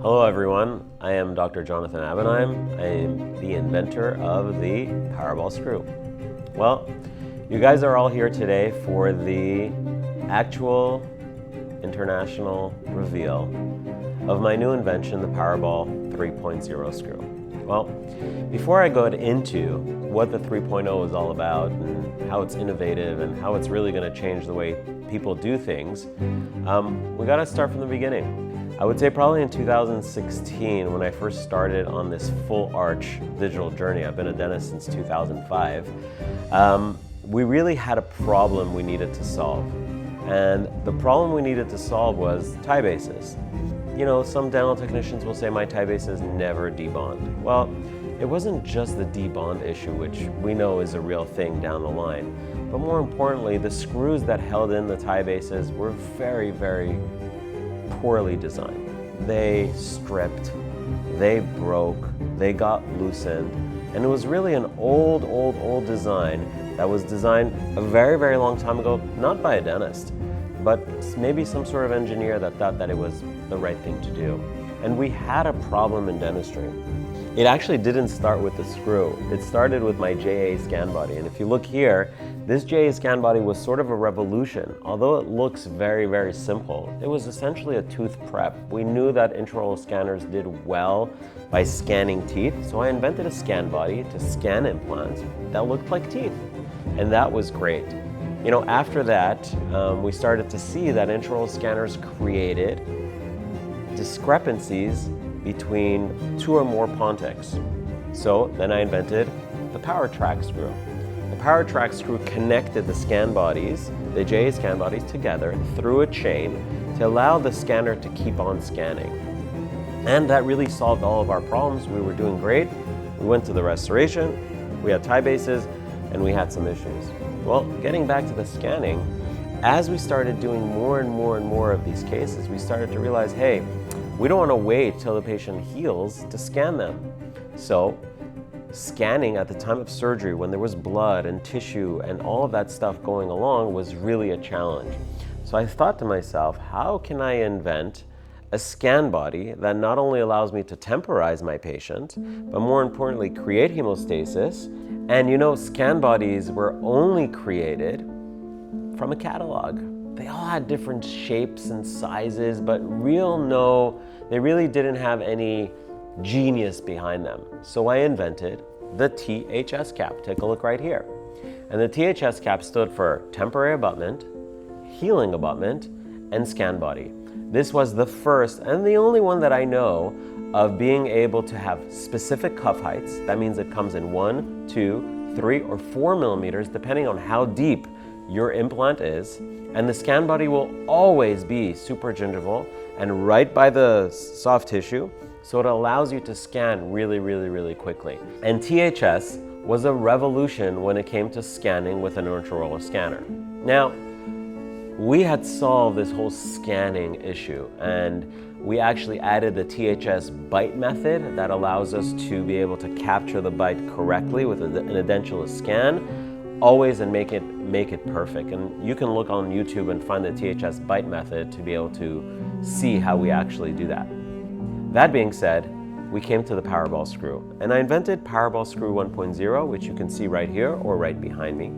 Hello everyone, I am Dr. Jonathan Abenheim. I am the inventor of the PowerBall Screw. Well, you guys are all here today for the actual international reveal of my new invention, the PowerBall 3.0 Screw. Well, before I go into what the 3.0 is all about and how it's innovative and how it's really going to change the way people do things, we got to start from the beginning. I would say probably in 2016 when I first started on this full arch digital journey. I've been a dentist since 2005. We really had a problem we needed to solve. And the problem we needed to solve was tie bases. You know, some dental technicians will say my tie bases never debond. Well, it wasn't just the debond issue, which we know is a real thing down the line. But more importantly, the screws that held in the tie bases were very, very poorly designed. They stripped, they broke, they got loosened, and it was really an old design that was designed a very, very long time ago, not by a dentist, but maybe some sort of engineer that thought that it was the right thing to do. And we had a problem in dentistry. It actually didn't start with the screw. It started with my JA scan body. And if you look here, this JA scan body was sort of a revolution. Although it looks very, very simple, it was essentially a tooth prep. We knew that intraoral scanners did well by scanning teeth, so I invented a scan body to scan implants that looked like teeth. And that was great. You know, after that, we started to see that intraoral scanners created discrepancies between two or more Pontics. So then I invented the Power Track screw. The Power Track screw connected the scan bodies, the JA scan bodies together through a chain to allow the scanner to keep on scanning. And that really solved all of our problems. We were doing great. We went to the restoration, we had tie bases, and we had some issues. Well, getting back to the scanning, as we started doing more and more of these cases, we started to realize, hey, we don't want to wait till the patient heals to scan them. So scanning at the time of surgery when there was blood and tissue and all of that stuff going along was really a challenge. So I thought to myself, how can I invent a scan body that not only allows me to temporize my patient, but more importantly, create hemostasis? And you know, scan bodies were only created from a catalog. They all had different shapes and sizes, but they really didn't have any genius behind them. So I invented the THS cap. Take a look right here. And the THS cap stood for temporary abutment, healing abutment, and scan body. This was the first and the only one that I know of being able to have specific cuff heights. That means it comes in 1, 2, 3, or 4 millimeters, depending on how deep your implant is. And the scan body will always be supragingival and right by the soft tissue, so it allows you to scan really quickly. And THS was a revolution when it came to scanning with an intraoral scanner. Now, we had solved this whole scanning issue, and we actually added the THS bite method that allows us to be able to capture the bite correctly with an edentulous scan, always, and make it perfect. And you can look on YouTube and find the THS bite method to be able to see how we actually do that. That being said, we came to the PowerBall Screw, and I invented PowerBall Screw 1.0, which you can see right here or right behind me.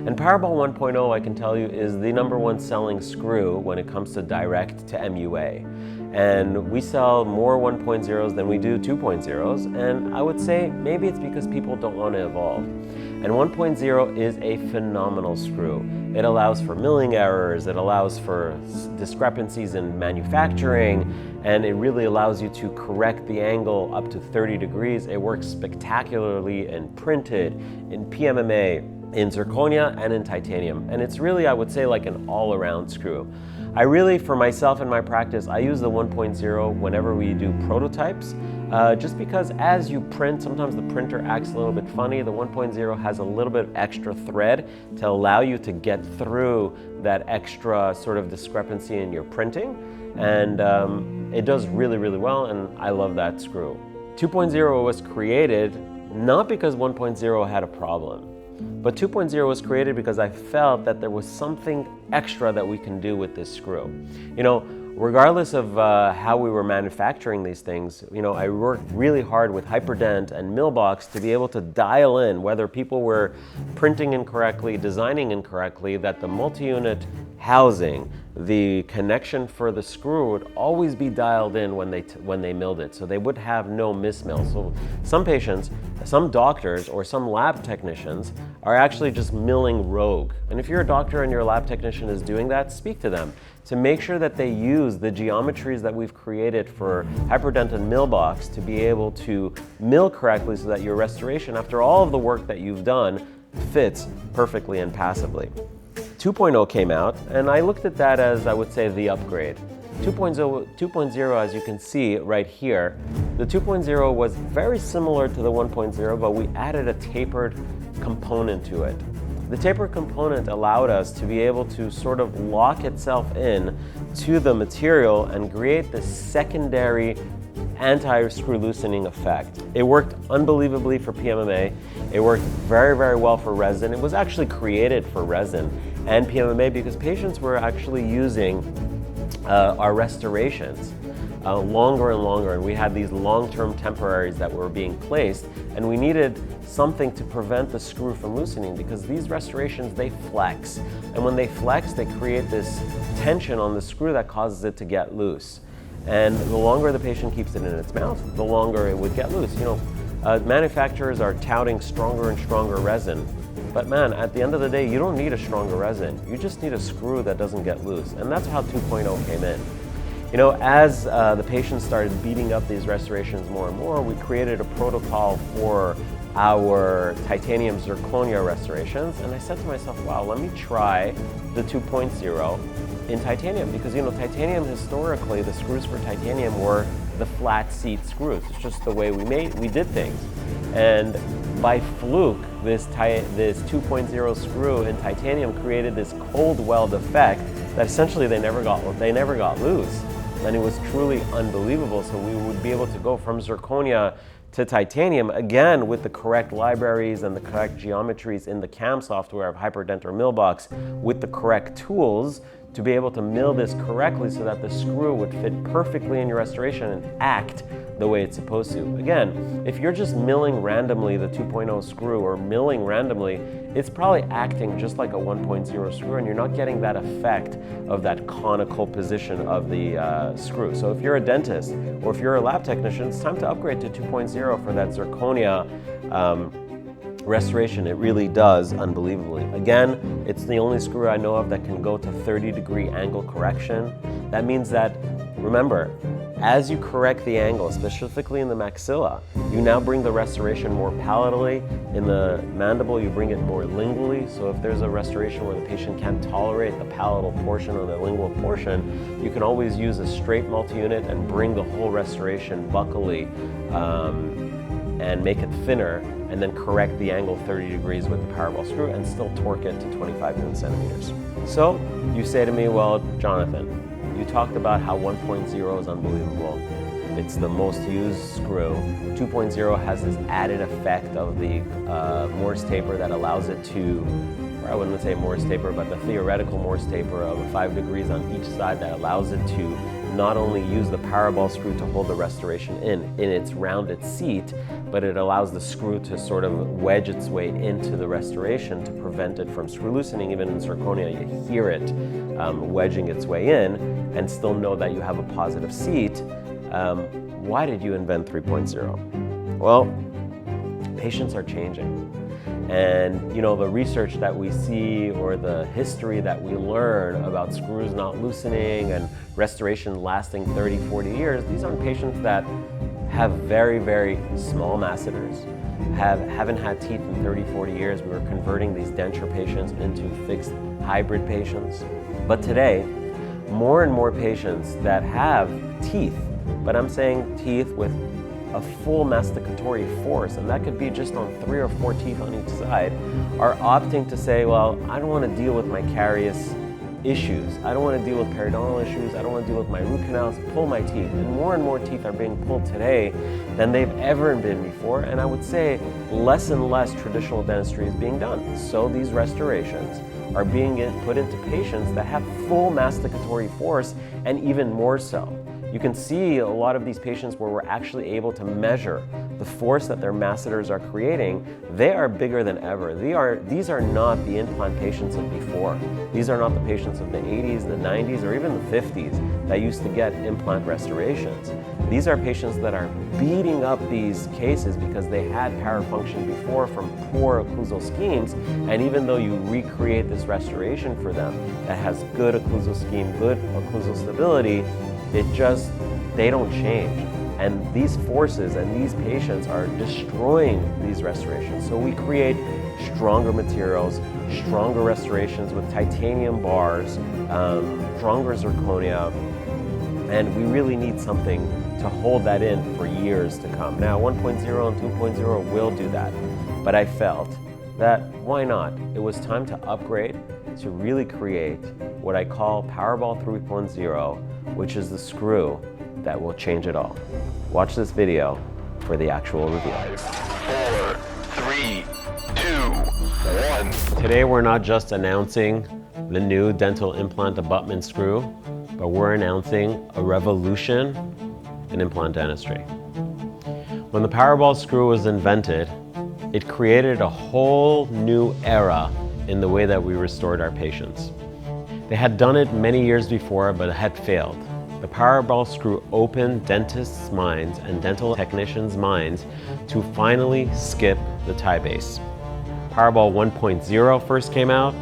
And PowerBall 1.0, I can tell you, is the #1 selling screw when it comes to direct to MUA. And we sell more 1.0s than we do 2.0s, and I would say maybe it's because people don't want to evolve. And 1.0 is a phenomenal screw. It allows for milling errors, it allows for discrepancies in manufacturing, and it really allows you to correct the angle up to 30 degrees. It works spectacularly in printed, in PMMA, in zirconia, and in titanium. And it's really, I would say, like an all-around screw. I really, for myself and my practice, I use the 1.0 whenever we do prototypes, just because as you print, sometimes the printer acts a little bit funny. The 1.0 has a little bit of extra thread to allow you to get through that extra sort of discrepancy in your printing. And it does really well, and I love that screw. 2.0 was created not because 1.0 had a problem, but 2.0 was created because I felt that there was something extra that we can do with this screw. You know, Regardless of how we were manufacturing these things, I worked really hard with Hyperdent and Millbox to be able to dial in whether people were printing incorrectly, designing incorrectly, that the multi-unit housing, the connection for the screw would always be dialed in when they milled it, so they would have no mismill. So some patients, some doctors, or some lab technicians are actually just milling rogue. And if you're a doctor and your lab technician is doing that, speak to them to make sure that they use the geometries that we've created for Hyperdent and Millbox to be able to mill correctly so that your restoration, after all of the work that you've done, fits perfectly and passively. 2.0 came out, and I looked at that as, I would say, the upgrade. 2.0, as you can see right here, the 2.0 was very similar to the 1.0, but we added a tapered component to it. The tapered component allowed us to be able to sort of lock itself in to the material and create this secondary anti-screw loosening effect. It worked unbelievably for PMMA. It worked very, very well for resin. It was actually created for resin and PMMA because patients were actually using our restorations longer and longer, and we had these long-term temporaries that were being placed, and we needed something to prevent the screw from loosening because these restorations, they flex, and when they flex, they create this tension on the screw that causes it to get loose. And the longer the patient keeps it in its mouth, the longer it would get loose. Manufacturers are touting stronger and stronger resin, but man, at the end of the day, you don't need a stronger resin. You just need a screw that doesn't get loose, and that's how 2.0 came in. As the patients started beating up these restorations more and more, we created a protocol for our titanium zirconia restorations, and I said to myself, wow, let me try the 2.0 in titanium, because titanium, historically, the screws for titanium were the flat seat screws. It's just the way we did things. And by fluke, this 2.0 screw in titanium created this cold weld effect that essentially they never got loose. And it was truly unbelievable. So we would be able to go from zirconia to titanium, again with the correct libraries and the correct geometries in the CAM software of Hyperdent or Millbox, with the correct tools to be able to mill this correctly so that the screw would fit perfectly in your restoration and act the way it's supposed to. Again, if you're just milling randomly the 2.0 screw or milling randomly, it's probably acting just like a 1.0 screw, and you're not getting that effect of that conical position of the screw. So if you're a dentist or if you're a lab technician, it's time to upgrade to 2.0 for that zirconia restoration. It really does unbelievably. Again, it's the only screw I know of that can go to 30-degree angle correction. That means that, remember, as you correct the angle, specifically in the maxilla, you now bring the restoration more palatally. In the mandible, you bring it more lingually. So if there's a restoration where the patient can't tolerate the palatal portion or the lingual portion, you can always use a straight multi-unit and bring the whole restoration buccally and make it thinner, and then correct the angle 30 degrees with the PowerBall screw and still torque it to 25 Newton centimeters. So you say to me, well, Jonathan, you talked about how 1.0 is unbelievable. It's the most used screw. 2.0 has this added effect of the Morse taper that allows it to, or I wouldn't say Morse taper, but the theoretical Morse taper of 5 degrees on each side that allows it to not only use the PowerBall screw to hold the restoration in its rounded seat, but it allows the screw to sort of wedge its way into the restoration to prevent it from screw loosening. Even in zirconia, you hear it wedging its way in and still know that you have a positive seat. Why did you invent 3.0? Well, patients are changing. And the research that we see or the history that we learn about screws not loosening and restoration lasting 30, 40 years, these aren't patients that have very, very small masseters, haven't had teeth in 30, 40 years. We were converting these denture patients into fixed hybrid patients. But today, more and more patients that have teeth, but I'm saying teeth with a full masticatory force, and that could be just on 3 or 4 teeth on each side, are opting to say, well, I don't want to deal with my caries issues. I don't want to deal with periodontal issues. I don't want to deal with my root canals, pull my teeth. And more teeth are being pulled today than they've ever been before. And I would say less and less traditional dentistry is being done. So these restorations are being put into patients that have full masticatory force, and even more so. You can see a lot of these patients where we're actually able to measure the force that their masseters are creating. They are bigger than ever. These are not the implant patients of before. These are not the patients of the 80s, the 90s, or even the 50s that used to get implant restorations. These are patients that are beating up these cases because they had parafunction before from poor occlusal schemes, and even though you recreate this restoration for them that has good occlusal scheme, good occlusal stability, they don't change. And these forces and these patients are destroying these restorations. So we create stronger materials, stronger restorations with titanium bars, stronger zirconia, and we really need something to hold that in for years to come. Now 1.0 and 2.0 will do that, but I felt that why not? It was time to upgrade to really create what I call PowerBall 3.0, which is the screw that will change it all. Watch this video for the actual reveal. 5, 4, 3, 2, 1. Today we're not just announcing the new dental implant abutment screw, but we're announcing a revolution in implant dentistry. When the PowerBall screw was invented, it created a whole new era in the way that we restored our patients. They had done it many years before, but it had failed. The PowerBall screw opened dentists' minds and dental technicians' minds to finally skip the tie base. PowerBall 1.0 first came out,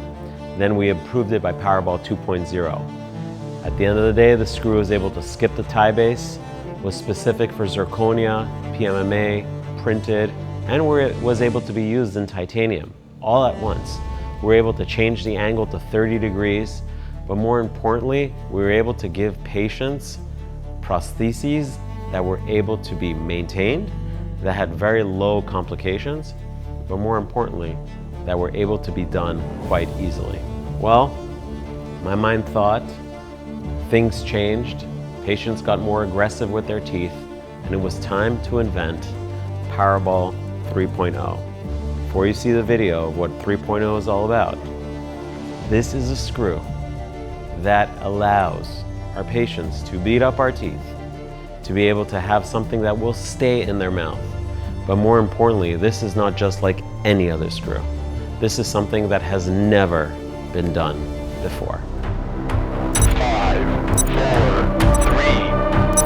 then we improved it by PowerBall 2.0. At the end of the day, the screw was able to skip the tie base, was specific for zirconia, PMMA, printed, and was able to be used in titanium, all at once. We were able to change the angle to 30 degrees, but more importantly, we were able to give patients prostheses that were able to be maintained, that had very low complications, but more importantly, that were able to be done quite easily. Well, my mind thought, things changed, patients got more aggressive with their teeth, and it was time to invent PowerBall 3.0. Before you see the video of what 3.0 is all about, this is a screw that allows our patients to beat up our teeth, to be able to have something that will stay in their mouth. But more importantly, this is not just like any other screw. This is something that has never been done before. 5, 4, 3,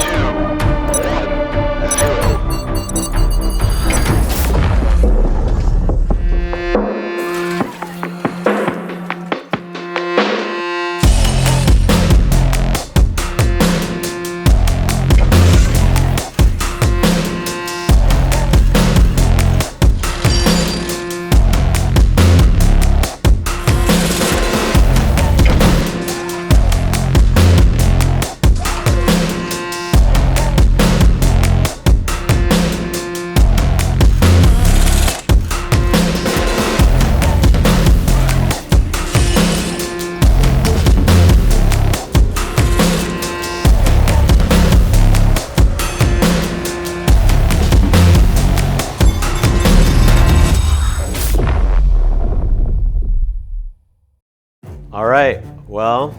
2, All right, well,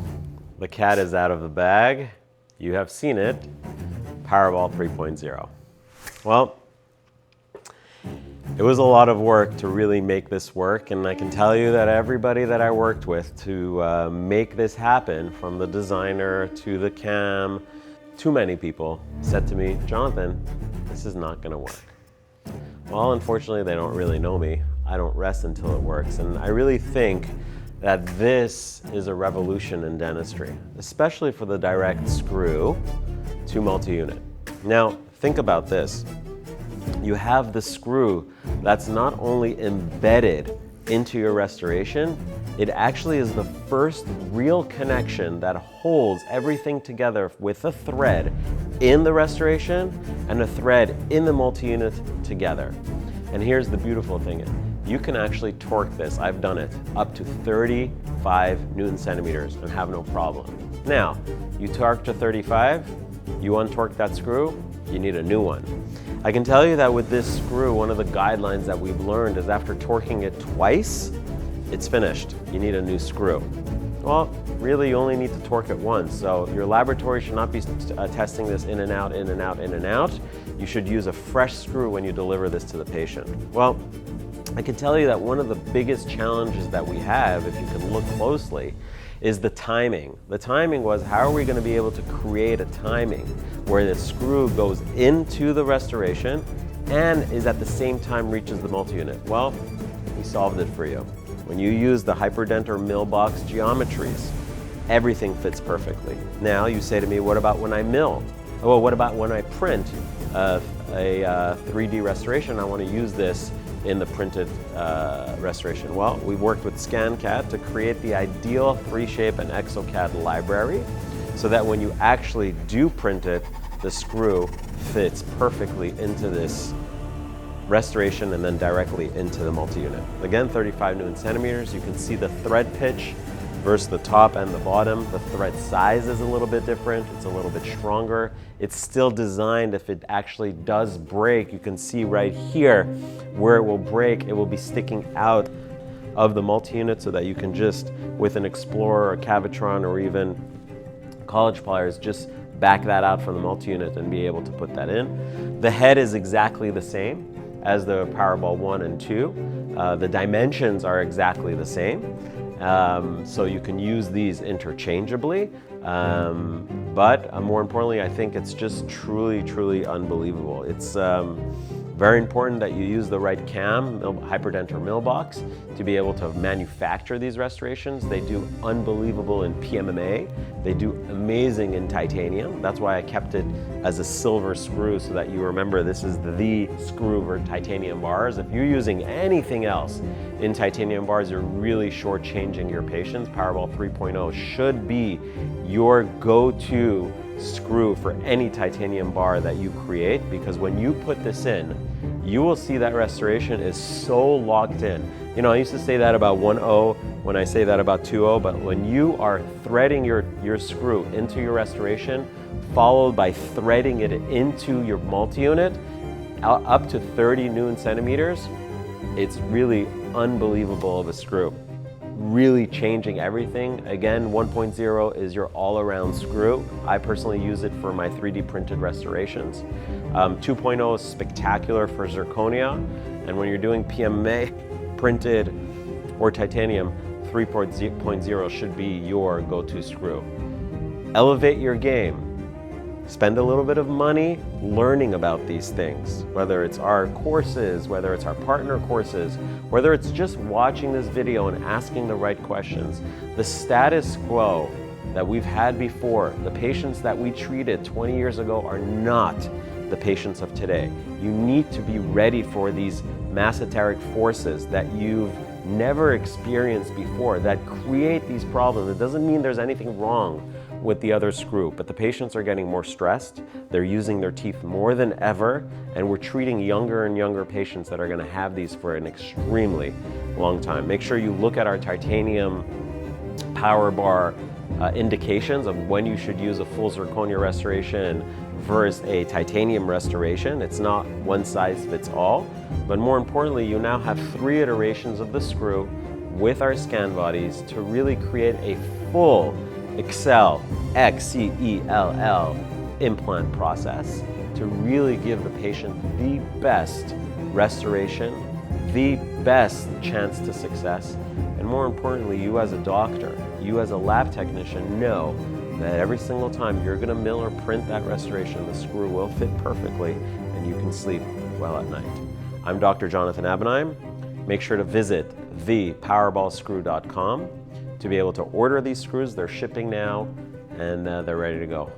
the cat is out of the bag. You have seen it, PowerBall 3.0. Well, it was a lot of work to really make this work, and I can tell you that everybody that I worked with to make this happen, from the designer to the cam, too many people said to me, Jonathan, this is not gonna work. Well, unfortunately, they don't really know me. I don't rest until it works, and I really think that this is a revolution in dentistry, especially for the direct screw to multi-unit. Now, think about this. You have the screw that's not only embedded into your restoration, it actually is the first real connection that holds everything together with a thread in the restoration and a thread in the multi-unit together. And here's the beautiful thing. you can actually torque this, I've done it, up to 35 Newton centimeters and have no problem. Now, you torque to 35, you untorque that screw, you need a new one. I can tell you that with this screw, one of the guidelines that we've learned is after torquing it twice, it's finished. You need a new screw. Well, really you only need to torque it once, so your laboratory should not be testing this in and out, in and out, in and out. You should use a fresh screw when you deliver this to the patient. Well, I can tell you that one of the biggest challenges that we have, if you can look closely, is the timing. The timing was, how are we going to be able to create a timing where the screw goes into the restoration and is at the same time reaches the multi-unit? Well, we solved it for you. When you use the hyperdent or mill box geometries, everything fits perfectly. Now you say to me, what about when I mill? Well, what about when I print a 3D restoration? I want to use this in the printed restoration. Well, we worked with ScanCAD to create the ideal 3Shape and ExoCAD library so that when you actually do print it, the screw fits perfectly into this restoration and then directly into the multi-unit. Again, 35 Newton centimeters. You can see the thread pitch versus the top and the bottom. The thread size is a little bit different. It's a little bit stronger. It's still designed, if it actually does break, you can see right here where it will break, it will be sticking out of the multi-unit so that you can just, with an Explorer or Cavitron or even college pliers, just back that out from the multi-unit and be able to put that in. The head is exactly the same as the PowerBall 1 and 2. The dimensions are exactly the same. So you can use these interchangeably, but more importantly, I think it's just truly, truly unbelievable. It's very important that you use the right cam, hyperdent or mill box, to be able to manufacture these restorations. They do unbelievable in PMMA. They do amazing in titanium. That's why I kept it as a silver screw so that you remember this is the screw for titanium bars. If you're using anything else in titanium bars, you're really shortchanging your patients. PowerBall 3.0 should be your go-to screw for any titanium bar that you create, because when you put this in, you will see that restoration is so locked in. You know, I used to say that about 1.0, when I say that about 2.0, but when you are threading your screw into your restoration, followed by threading it into your multi-unit, up to 30 Newton centimeters, it's really unbelievable of a screw. Really changing everything. Again, 1.0 is your all-around screw. I personally use it for my 3D printed restorations. 2.0 is spectacular for zirconia, and when you're doing PMMA printed or titanium, 3.0 should be your go-to screw. Elevate your game. Spend a little bit of money learning about these things, whether it's our courses, whether it's our partner courses, whether it's just watching this video and asking the right questions. The status quo that we've had before, the patients that we treated 20 years ago are not the patients of today. You need to be ready for these masseteric forces that you've never experienced before that create these problems. It doesn't mean there's anything wrong with the other screw, but the patients are getting more stressed, they're using their teeth more than ever, and we're treating younger and younger patients that are going to have these for an extremely long time. Make sure you look at our titanium power bar indications of when you should use a full zirconia restoration versus a titanium restoration. It's not one size fits all, but more importantly, you now have 3 iterations of the screw with our scan bodies to really create a full Excel, X-C-E-L-L implant process to really give the patient the best restoration, the best chance to success, and more importantly, you as a doctor, you as a lab technician know that every single time you're going to mill or print that restoration, the screw will fit perfectly and you can sleep well at night. I'm Dr. Jonathan Abenheim. Make sure to visit thepowerballscrew.com to be able to order these screws. They're shipping now and they're ready to go.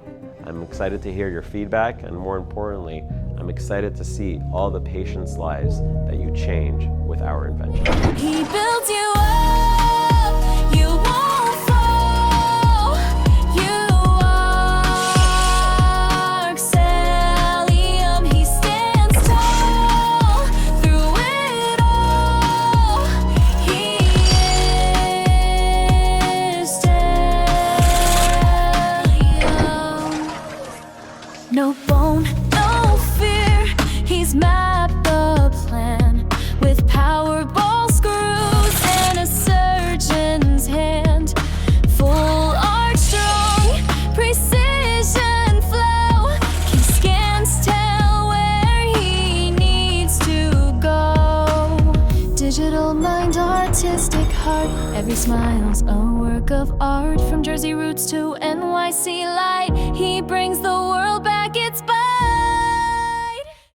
I'm excited to hear your feedback, and more importantly, I'm excited to see all the patients' lives that you change with our invention. He builds you up, you won't fall. You are Excellium, he stands tall through it all. heart. Every smile's a work of art. From Jersey roots to NYC light, he brings the world back its bite.